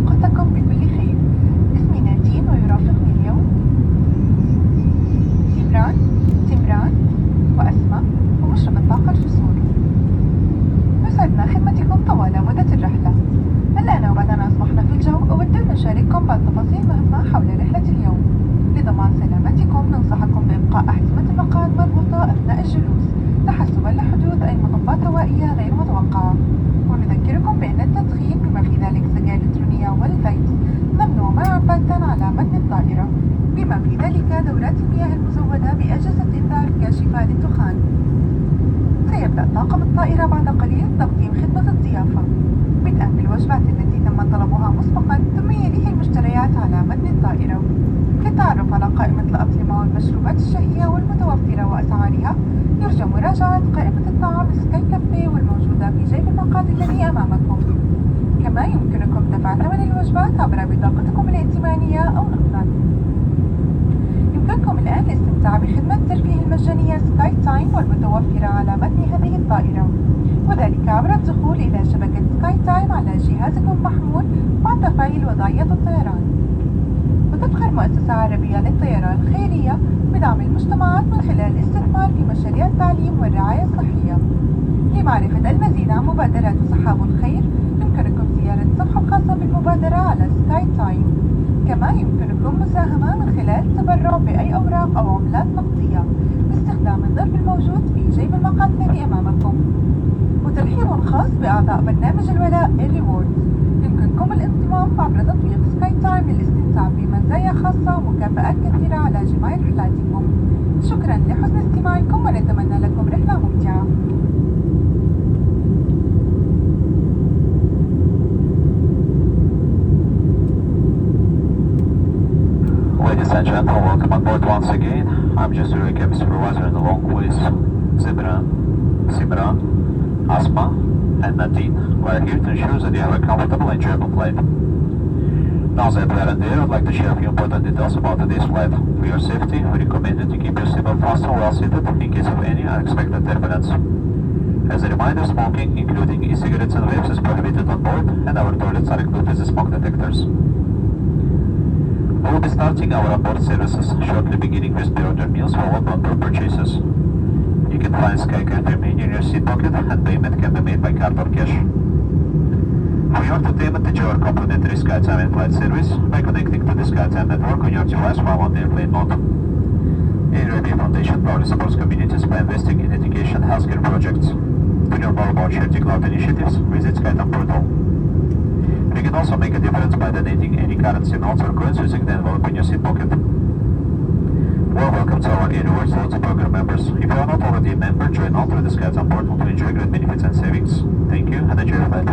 أوقاتكم بكل خير. اسمي نادين ويرافقني اليوم سمران وأسماء ومشرف الطاقة الفسوري. يسعدنا خدمتكم طوال مدة الرحلة. الآن وبعدما أصبحنا في الجو أود أن نشارككم بعض تفاصيل مهمة حول رحلة اليوم. لضمان سلامتكم ننصحكم بإبقاء أحزمة المقعد مربوطة أثناء الجلوس تحسبا لحدوث أي مطبات هوائية غير متوقعة. ونذكركم بأن التدخين بما في ذلك السجائر الإلكترونية والفيبس ممنوع باتا على متن الطائرة، بما في ذلك دورات المياه المزودة بأجهزة إنذار كاشفة للدخان. سيبدأ طاقم الطائرة بعد قليل تقديم خدمة الضيافة بدءا بالوجبات التي تم طلبها مسبقا، ثم يليه المشتريات على متن الطائرة. للتعرف على قائمة الأطعمة والمشروبات الشهية والمتوفرة وأسعارها يرجى مراجعة قائمة الطعام سكاي كافيه والموجودة في جيب المقعد الذي أمامكم. كما يمكنكم دفع ثمن الوجبات عبر بطاقتكم الائتمانية أو نقدا. يمكنكم الآن الاستمتاع بخدمة الترفيه المجانية سكاي تايم والمتوفرة على متن هذه الطائرة، وذلك عبر الدخول إلى شبكة سكاي تايم على جهازكم المحمول مع تفعيل وضعية الطيران. وتفخر مؤسسة عربية للطيران الخيرية بدعم المجتمعات من خلال الاستثمار في مشاريع التعليم والرعاية الصحية. لمعرفة المزيد عن مبادرات سحاب الخير يمكنكم زيارة الصفحة الخاصة بالمبادرة على سكاي تايم. كما يمكنكم المساهمة من خلال التبرع بأي أوراق أو عملات نقدية باستخدام الظرف الموجود في جيب المقعد الذي أمامكم. وترحيب خاص بأعضاء برنامج الولاء الريورد. يمكنكم الانضمام عبر تطبيق سكاي تايم للاستمتاع بمزايا خاصة ومكافآت كثيرة على جميع رحلاتكم. شكرا لحسن استماعكم ونتمنى لكم رحلة ممتعة. Ladies and gentlemen, welcome on board once again. I'm just your cabin supervisor and along with Simran, Asma, and Nadine. We are here to ensure that you have a comfortable and enjoyable flight. Now that we are in the air, I'd like to share a few important details about today's flight. For your safety, we recommend that you keep your seatbelt fastened well seated in case of any unexpected turbulence. As a reminder, smoking, including e-cigarettes and vapes, is prohibited on board, and our toilets are equipped with smoke detectors. We will be starting our onboard services shortly, beginning with pre-order meals followed on-board purchases. You can find Sky Cafe menu in your seat pocket, and payment can be made by card or cash. For your entertainment, enjoy our complimentary SkyTime in-flight service by connecting to the SkyTime network on your device while on the airplane mode. AirArabia Foundation proudly supports communities by investing in education and healthcare projects. To learn more about Charity Cloud initiatives, visit SkyTime portal. You can also make a difference by donating any currency notes or coins using the envelope in your seat pocket. Well, welcome to our Air Rewards Loyalty Program members. If you are not already a member, join now through the SkyTime portal to enjoy great benefits and savings. Thank you and enjoy your flight.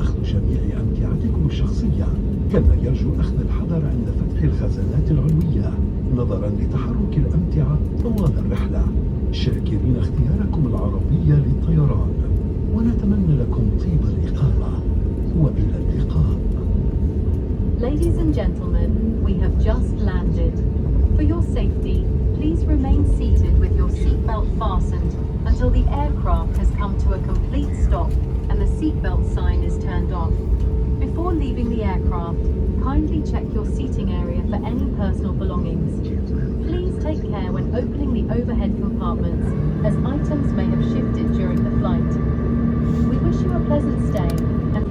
أخذ جميع أمتعتكم الشخصية، كما يرجو أخذ الحذر عند فتح الخزانات العلوية نظرا لتحرك الأمتعة طوال الرحلة. شاكرين اختياركم العربية للطيران، ونتمنى لكم طيب الإقامة، وإلى اللقاء. Ladies and gentlemen, we have just landed. For your safety, please remain seated with your seatbelt fastened until the aircraft has come to a complete stop and the seatbelt sign is turned off. Before leaving the aircraft, kindly check your seating area for any personal belongings. Please take care when opening the overhead compartments, as items may have shifted during the flight. We wish you a pleasant stay and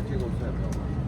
结构赛道。